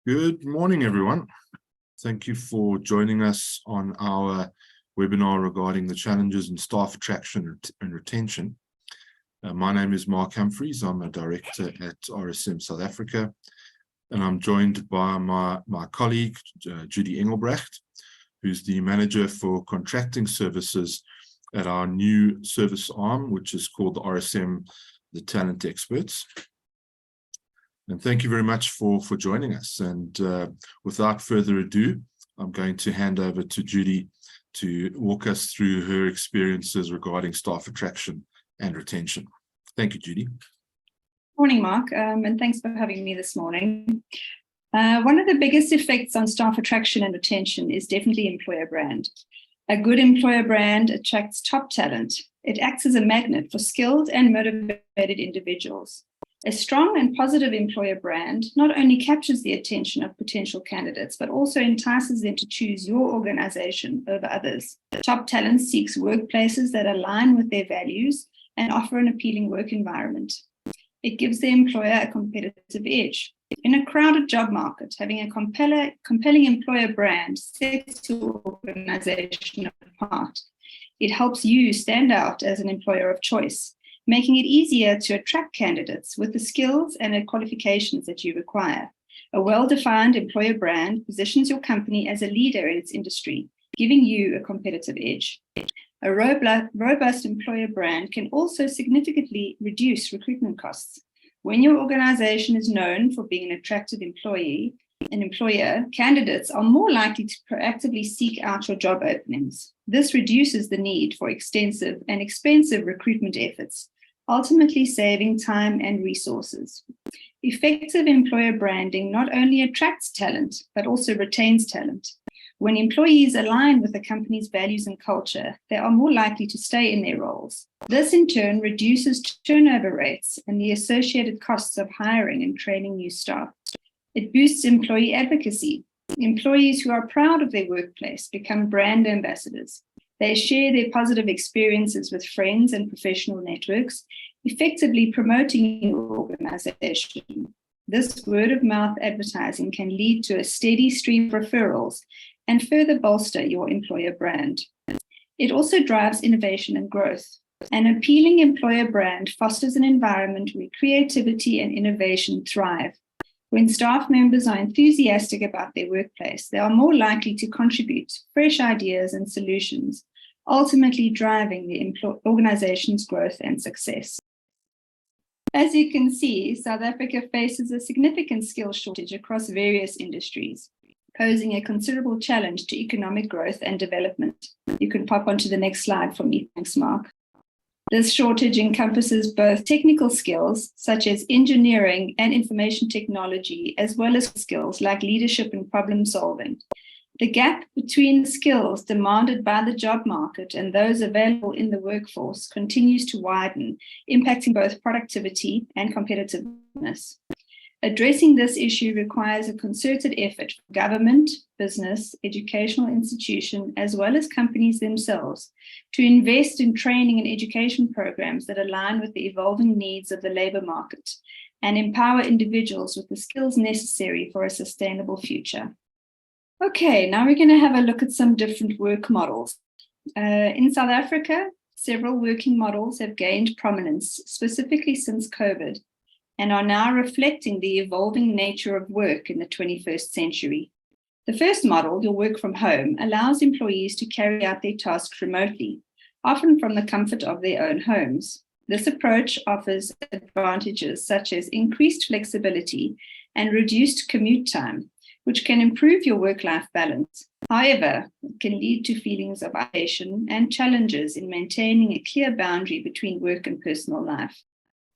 Good morning, everyone. Thank you for joining us on our webinar regarding the challenges in staff attraction and retention. My name is Mark Humphreys. I'm a director at RSM South Africa, and I'm joined by my colleague, Judy Engelbrecht, who's the manager for contracting services at our new service arm, which is called the RSM, the Talent Experts. And thank you very much for joining us. And without further ado, I'm going to hand over to Judy to walk us through her experiences regarding staff attraction and retention. Thank you, Judy. Morning, Mark, and thanks for having me this morning. One of the biggest effects on staff attraction and retention is definitely employer brand. A good employer brand attracts top talent. It acts as a magnet for skilled and motivated individuals. A strong and positive employer brand not only captures the attention of potential candidates, but also entices them to choose your organization over others. Top talent seeks workplaces that align with their values and offer an appealing work environment. It gives the employer a competitive edge. In a crowded job market, having a compelling employer brand sets your organization apart. It helps you stand out as an employer of choice, making it easier to attract candidates with the skills and the qualifications that you require. A well-defined employer brand positions your company as a leader in its industry, giving you a competitive edge. A robust employer brand can also significantly reduce recruitment costs. When your organization is known for being an attractive employer, candidates are more likely to proactively seek out your job openings. This reduces the need for extensive and expensive recruitment efforts, ultimately saving time and resources. Effective employer branding not only attracts talent, but also retains talent. When employees align with the company's values and culture, they are more likely to stay in their roles. This in turn reduces turnover rates and the associated costs of hiring and training new staff. It boosts employee advocacy. Employees who are proud of their workplace become brand ambassadors. They share their positive experiences with friends and professional networks, effectively promoting your organization. This word-of-mouth advertising can lead to a steady stream of referrals and further bolster your employer brand. It also drives innovation and growth. An appealing employer brand fosters an environment where creativity and innovation thrive. When staff members are enthusiastic about their workplace, they are more likely to contribute fresh ideas and solutions, ultimately driving the organization's growth and success. As you can see, South Africa faces a significant skill shortage across various industries, posing a considerable challenge to economic growth and development. You can pop onto the next slide for me. Thanks, Mark. This shortage encompasses both technical skills, such as engineering and information technology, as well as skills like leadership and problem solving. The gap between the skills demanded by the job market and those available in the workforce continues to widen, impacting both productivity and competitiveness. Addressing this issue requires a concerted effort from government, business, educational institutions, as well as companies themselves to invest in training and education programs that align with the evolving needs of the labor market and empower individuals with the skills necessary for a sustainable future. Okay, now we're going to have a look at some different work models. In South Africa, several working models have gained prominence, specifically since COVID, and are now reflecting the evolving nature of work in the 21st century. The first model, your work from home, allows employees to carry out their tasks remotely, often from the comfort of their own homes. This approach offers advantages such as increased flexibility and reduced commute time, which can improve your work-life balance. However, it can lead to feelings of isolation and challenges in maintaining a clear boundary between work and personal life.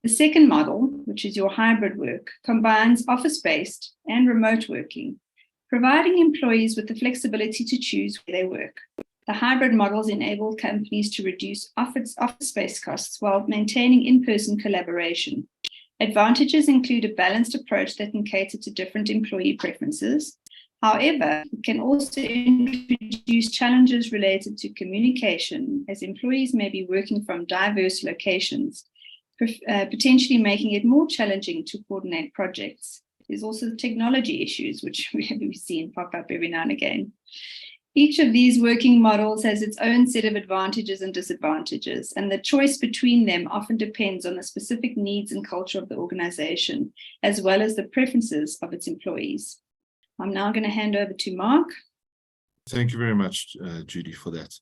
The second model, which is your hybrid work, combines office-based and remote working, providing employees with the flexibility to choose where they work. The hybrid models enable companies to reduce office space costs while maintaining in-person collaboration. Advantages include a balanced approach that can cater to different employee preferences. However, it can also introduce challenges related to communication, as employees may be working from diverse locations, potentially making it more challenging to coordinate projects. There's also the technology issues, which we've seen pop up every now and again. Each of these working models has its own set of advantages and disadvantages, and the choice between them often depends on the specific needs and culture of the organization, as well as the preferences of its employees. I'm now going to hand over to Mark. Thank you very much, Judy, for that.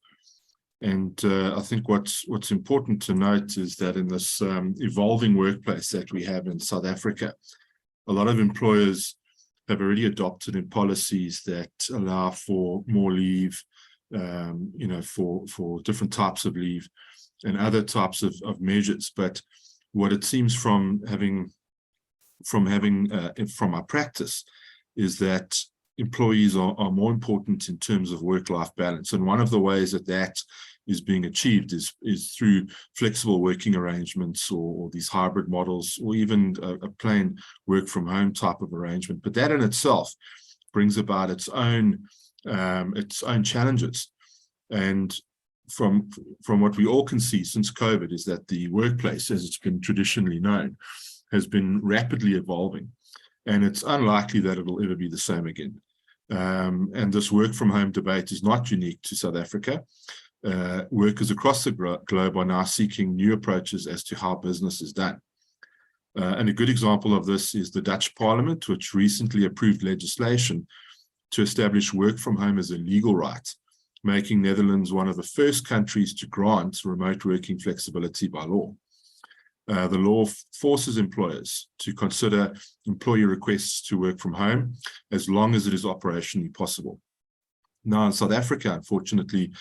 And I think what's important to note is that in this evolving workplace that we have in South Africa, a lot of employers have already adopted in policies that allow for more leave, for different types of leave and other types of measures. But what it seems from our practice is that employees are more important in terms of work-life balance. And one of the ways that is being achieved is through flexible working arrangements or these hybrid models, or even a plain work from home type of arrangement. But that in itself brings about its own challenges. And from what we all can see since COVID is that the workplace, as it's been traditionally known, has been rapidly evolving. And it's unlikely that it will ever be the same again. And this work from home debate is not unique to South Africa. Workers across the globe are now seeking new approaches as to how business is done. And a good example of this is the Dutch Parliament, which recently approved legislation to establish work from home as a legal right, making Netherlands one of the first countries to grant remote working flexibility by law. The law forces employers to consider employee requests to work from home as long as it is operationally possible. Now, in South Africa, unfortunately,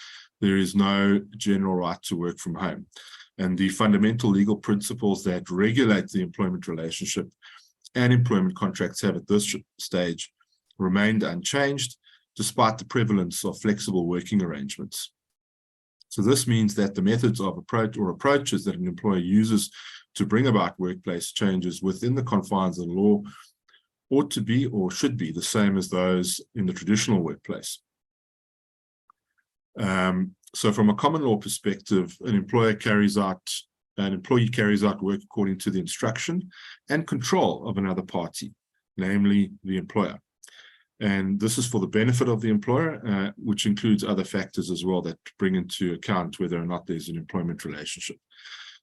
there is no general right to work from home. And the fundamental legal principles that regulate the employment relationship and employment contracts have at this stage remained unchanged, despite the prevalence of flexible working arrangements. So this means that the methods of approaches that an employer uses to bring about workplace changes within the confines of the law ought to be or should be the same as those in the traditional workplace. So from a common law perspective, an employee carries out work according to the instruction and control of another party, namely the employer. And this is for the benefit of the employer, which includes other factors as well that bring into account whether or not there's an employment relationship.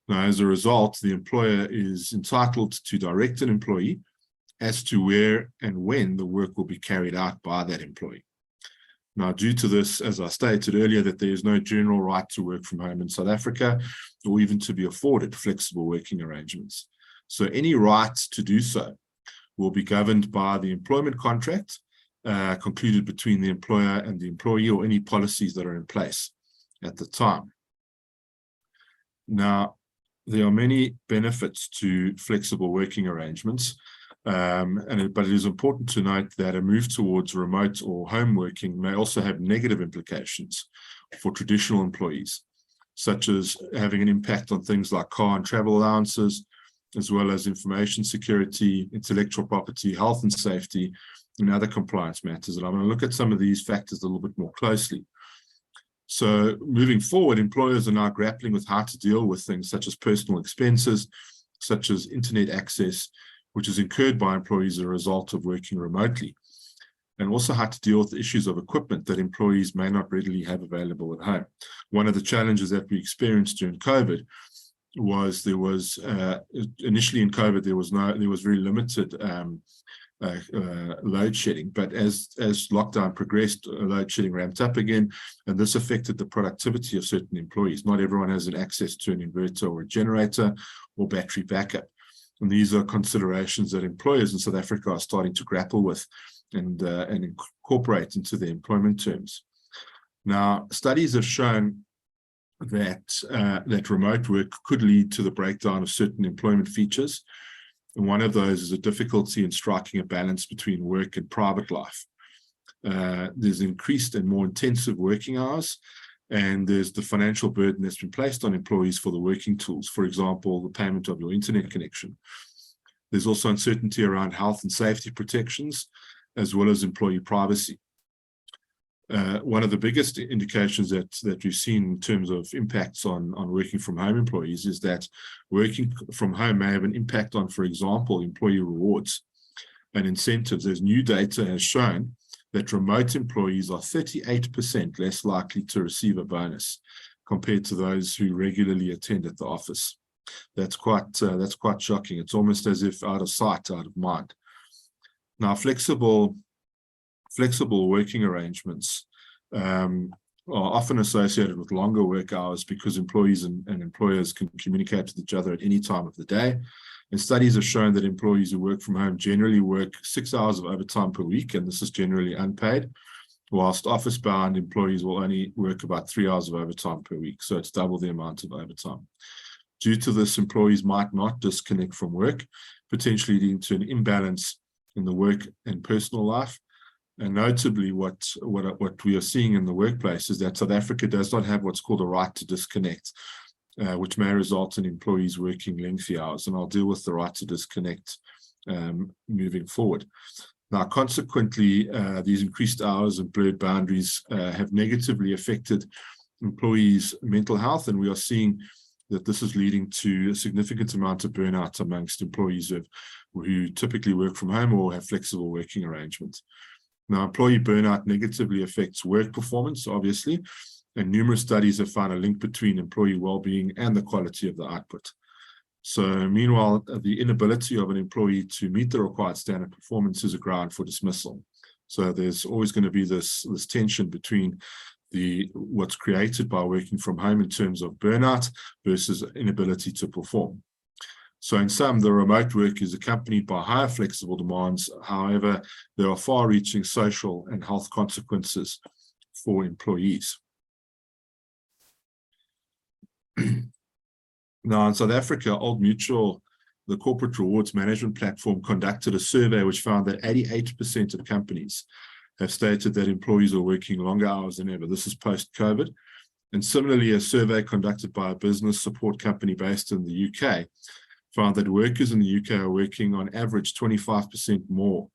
Now, as a result, the employer is entitled to direct an employee as to where and when the work will be carried out by that employee. Now, due to this, as I stated earlier, that there is no general right to work from home in South Africa, or even to be afforded flexible working arrangements. So any right to do so will be governed by the employment contract concluded between the employer and the employee, or any policies that are in place at the time. Now, there are many benefits to flexible working arrangements. But it is important to note that a move towards remote or home working may also have negative implications for traditional employees, such as having an impact on things like car and travel allowances, as well as information security, intellectual property, health and safety, and other compliance matters. And I'm going to look at some of these factors a little bit more closely. So moving forward, employers are now grappling with how to deal with things such as personal expenses, such as internet access, which is incurred by employees as a result of working remotely, and also how to deal with the issues of equipment that employees may not readily have available at home. One of the challenges that we experienced during COVID was initially in COVID there was very limited load shedding, but as lockdown progressed, load shedding ramped up again, and this affected the productivity of certain employees. Not everyone has access to an inverter or a generator or battery backup. And these are considerations that employers in South Africa are starting to grapple with and incorporate into their employment terms. Now, studies have shown that remote work could lead to the breakdown of certain employment features. And one of those is a difficulty in striking a balance between work and private life. There's increased and more intensive working hours, and there's the financial burden that's been placed on employees for the working tools, for example, the payment of your internet connection. There's also uncertainty around health and safety protections, as well as employee privacy. One of the biggest indications that we've seen in terms of impacts on working from home employees is that working from home may have an impact on, for example, employee rewards. and incentives, as new data has shown that remote employees are 38% less likely to receive a bonus compared to those who regularly attend at the office. That's quite shocking. It's almost as if out of sight, out of mind. Now, flexible working arrangements are often associated with longer work hours because employees and employers can communicate with each other at any time of the day. And studies have shown that employees who work from home generally work 6 hours of overtime per week, and this is generally unpaid, whilst office-bound employees will only work about 3 hours of overtime per week. So it's double the amount of overtime. Due to this, employees might not disconnect from work, potentially leading to an imbalance in the work and personal life. And notably, what we are seeing in the workplace is that South Africa does not have what's called a right to disconnect, which may result in employees working lengthy hours. And I'll deal with the right to disconnect moving forward. Now, consequently, these increased hours and blurred boundaries have negatively affected employees' mental health, and we are seeing that this is leading to a significant amount of burnout amongst employees who typically work from home or have flexible working arrangements. Now, employee burnout negatively affects work performance, obviously, and numerous studies have found a link between employee well-being and the quality of the output. So, meanwhile, the inability of an employee to meet the required standard performance is a ground for dismissal. So there's always going to be this tension between what's created by working from home in terms of burnout versus inability to perform. So in sum, the remote work is accompanied by higher flexible demands. However, there are far-reaching social and health consequences for employees. Now, in South Africa, Old Mutual, the corporate rewards management platform, conducted a survey which found that 88% of companies have stated that employees are working longer hours than ever. This is post-COVID. And similarly, a survey conducted by a business support company based in the UK found that workers in the UK are working on average 25% more,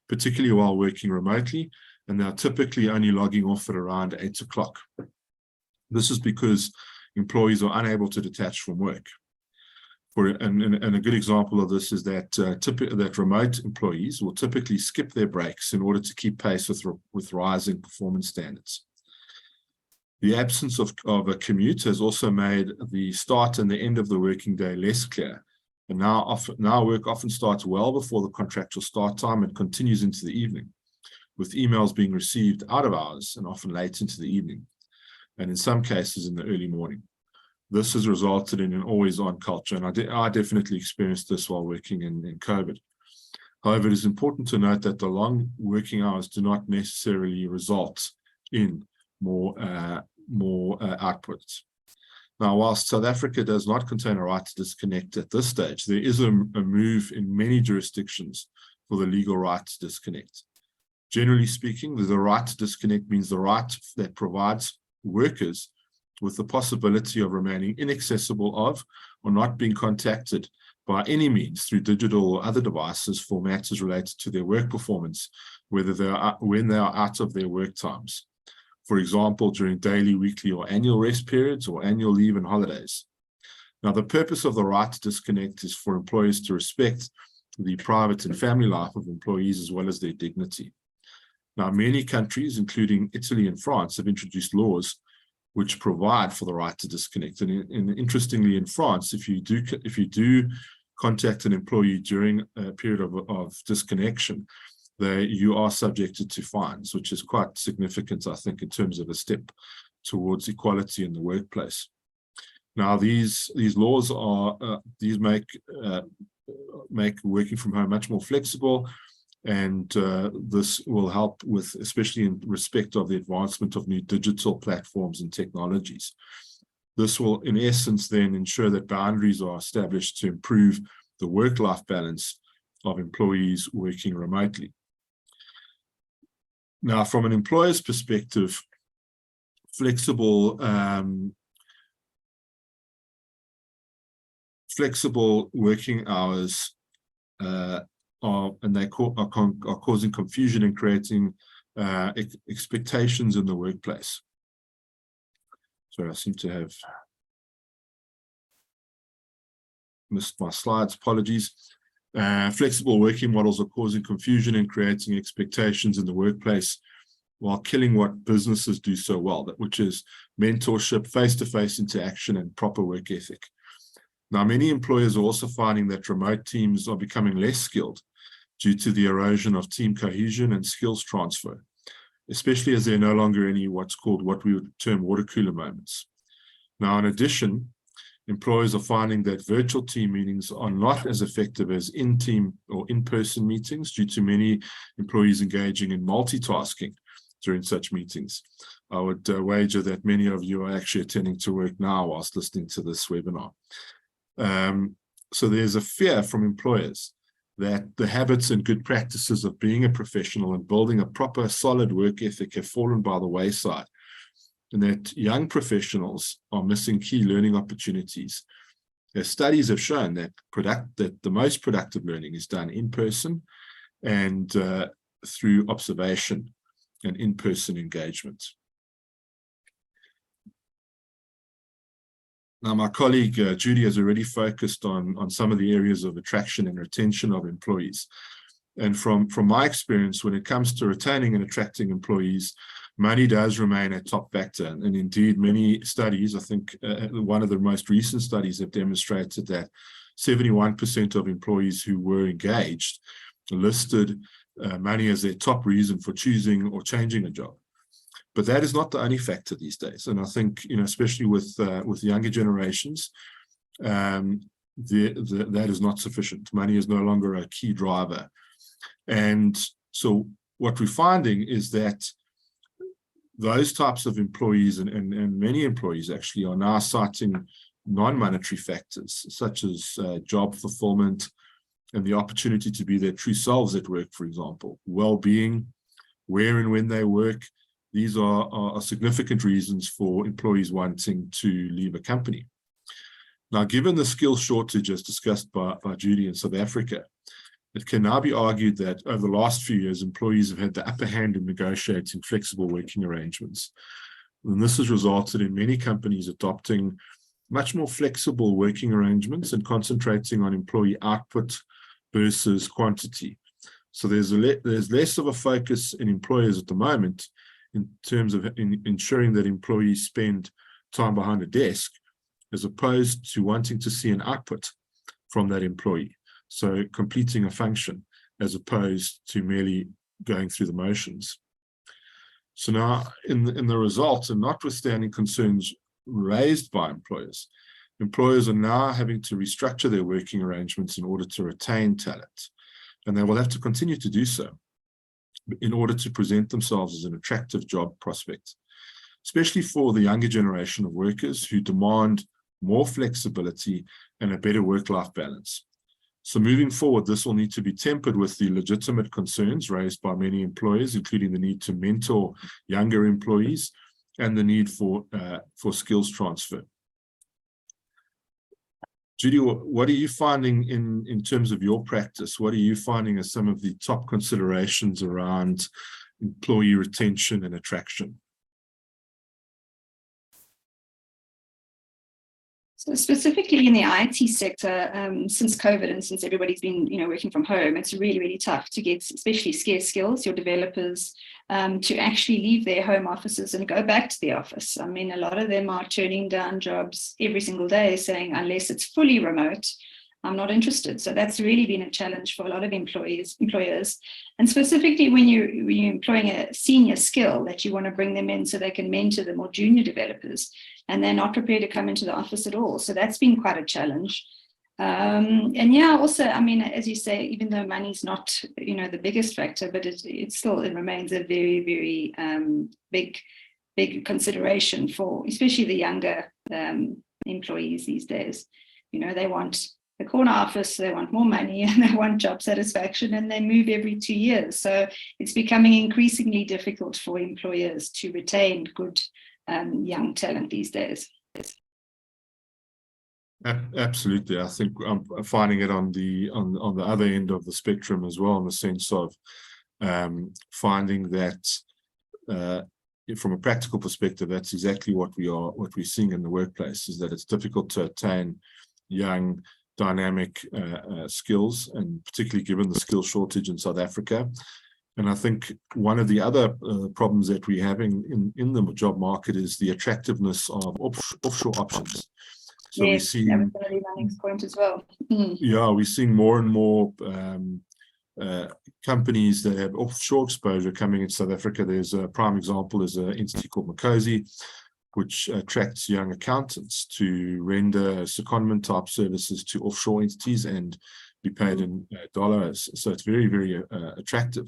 particularly while working remotely, and they're typically only logging off at around 8 o'clock. This is because employees are unable to detach from work. And a good example of this is that remote employees will typically skip their breaks in order to keep pace with rising performance standards. The absence of a commute has also made the start and the end of the working day less clear. And now work often starts well before the contractual start time and continues into the evening, with emails being received out of hours and often late into the evening, and in some cases in the early morning. This has resulted in an always-on culture, and I definitely experienced this while working in COVID. However, it is important to note that the long working hours do not necessarily result in more outputs. Now, whilst South Africa does not contain a right to disconnect at this stage, there is a move in many jurisdictions for the legal right to disconnect. Generally speaking, the right to disconnect means the right that provides workers with the possibility of remaining inaccessible of or not being contacted by any means through digital or other devices for matters related to their work performance, when they are out of their work times. For example, during daily, weekly, or annual rest periods, or annual leave and holidays. Now, the purpose of the right to disconnect is for employers to respect the private and family life of employees as well as their dignity. Now, many countries, including Italy and France, have introduced laws which provide for the right to disconnect. And interestingly, in France, if you do contact an employee during a period of disconnection, you are subjected to fines, which is quite significant, I think, in terms of a step towards equality in the workplace. Now, these laws make working from home much more flexible, and this will help with, especially in respect of the advancement of new digital platforms and technologies. This will, in essence, then ensure that boundaries are established to improve the work-life balance of employees working remotely. Now, from an employer's perspective, flexible working hours are causing confusion and creating expectations in the workplace. Sorry, I seem to have missed my slides. Apologies. Flexible working models are causing confusion and creating expectations in the workplace while killing what businesses do so well, which is mentorship, face-to-face interaction, and proper work ethic. Now, many employers are also finding that remote teams are becoming less skilled due to the erosion of team cohesion and skills transfer, especially as there are no longer any what we would term water cooler moments. Now, in addition, employers are finding that virtual team meetings are not as effective as in-team or in-person meetings due to many employees engaging in multitasking during such meetings. I would wager that many of you are actually attending to work now whilst listening to this webinar. So there's a fear from employers that the habits and good practices of being a professional and building a proper, solid work ethic have fallen by the wayside, and that young professionals are missing key learning opportunities. As studies have shown that the most productive learning is done in person and through observation and in-person engagement. Now, my colleague Judy has already focused on some of the areas of attraction and retention of employees. And from my experience, when it comes to retaining and attracting employees, money does remain a top factor. And indeed, many studies, I think one of the most recent studies have demonstrated that 71% of employees who were engaged listed money as their top reason for choosing or changing a job. But that is not the only factor these days. And I think, especially with younger generations, that is not sufficient. Money is no longer a key driver. And so what we're finding is that those types of employees and many employees actually are now citing non-monetary factors, such as job fulfillment and the opportunity to be their true selves at work, for example, well-being, where and when they work. These are significant reasons for employees wanting to leave a company. Now, given the skill shortage as discussed by Judy in South Africa, it can now be argued that over the last few years, employees have had the upper hand in negotiating flexible working arrangements. And this has resulted in many companies adopting much more flexible working arrangements and concentrating on employee output versus quantity. So there's less of a focus in employers at the moment in terms of ensuring that employees spend time behind a desk, as opposed to wanting to see an output from that employee. So completing a function, as opposed to merely going through the motions. So now, in the result, and notwithstanding concerns raised by employers are now having to restructure their working arrangements in order to retain talent. And they will have to continue to do so in order to present themselves as an attractive job prospect, especially for the younger generation of workers who demand more flexibility and a better work-life balance. So moving forward, this will need to be tempered with the legitimate concerns raised by many employers, including the need to mentor younger employees and the need for skills transfer. Judy, what are you finding in terms of your practice? What are you finding as some of the top considerations around employee retention and attraction? So specifically in the IT sector, since COVID and since everybody's been, working from home, it's really, really tough to get, especially scarce skills, your developers, to actually leave their home offices and go back to the office. I mean, a lot of them are turning down jobs every single day, saying, unless it's fully remote, I'm not interested. So that's really been a challenge for a lot of employers. And specifically when you're employing a senior skill that you want to bring them in so they can mentor the more junior developers, and they're not prepared to come into the office at all. So that's been quite a challenge. And yeah, also, I mean, as you say, even though money's not, the biggest factor, but it remains a very, very big consideration for especially the younger employees these days. They want the corner office, they want more money, and they want job satisfaction, and they move every 2 years. So it's becoming increasingly difficult for employers to retain good young talent these days. Absolutely. I think I'm finding it on the other end of the spectrum as well, in the sense of finding that from a practical perspective, that's exactly what we're seeing in the workplace, is that it's difficult to attain young, dynamic skills, and particularly given the skill shortage in South Africa. And I think one of the other problems that we're having in the job market is the attractiveness of offshore options. So yes, we're seeing, that was going to be my next point as well. Yeah, we're seeing more and more companies that have offshore exposure coming into South Africa. There's a prime example is an entity called Makosi, which attracts young accountants to render secondment type services to offshore entities and be paid in dollars. So it's very, very attractive.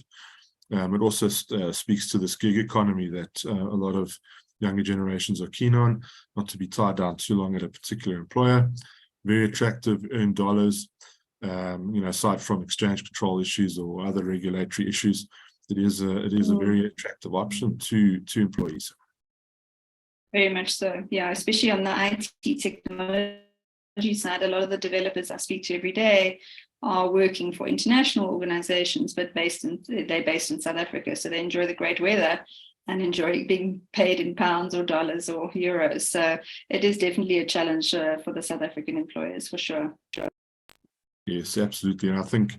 It also speaks to this gig economy that a lot of younger generations are keen on, not to be tied down too long at a particular employer. Very attractive, earn dollars. Aside from exchange control issues or other regulatory issues, it is a very attractive option to employees. Very much so, yeah, especially on the IT technology side. A lot of the developers I speak to every day are working for international organizations, but they're based in South Africa, so they enjoy the great weather and enjoy being paid in pounds or dollars or euros. So it is definitely a challenge for the South African employers, for sure. Yes, absolutely. And I think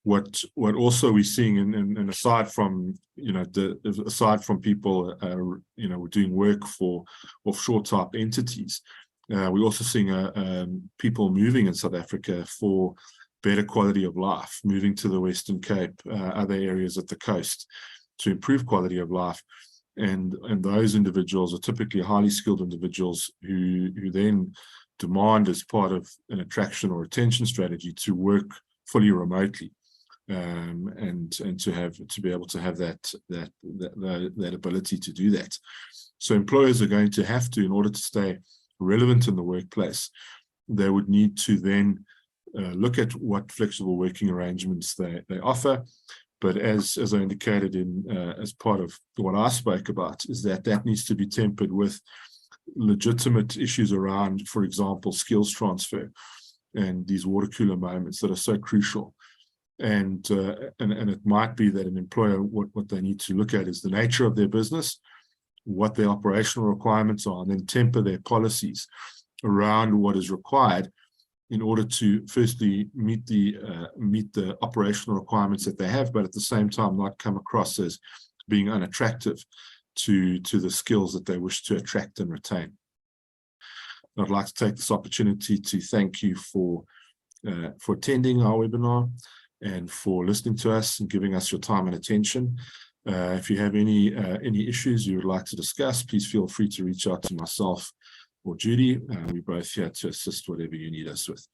what also we're seeing, and aside from people doing work for offshore type entities, we're also seeing people moving in South Africa for better quality of life, moving to the Western Cape, other areas at the coast to improve quality of life. And those individuals are typically highly skilled individuals who then demand, as part of an attraction or retention strategy, to work fully remotely, and to be able to have that ability to do that. So employers are going to have to, in order to stay relevant in the workplace, they would need to then look at what flexible working arrangements they offer. But as I indicated as part of what I spoke about, is that needs to be tempered with legitimate issues around, for example, skills transfer and these water cooler moments that are so crucial. And it might be that an employer, what they need to look at is the nature of their business, what their operational requirements are, and then temper their policies around what is required in order to firstly meet the operational requirements that they have, but at the same time not come across as being unattractive to the skills that they wish to attract and retain. I'd like to take this opportunity to thank you for attending our webinar and for listening to us and giving us your time and attention. If you have any issues you would like to discuss, please feel free to reach out to myself or Judy. We're both here to assist whatever you need us with.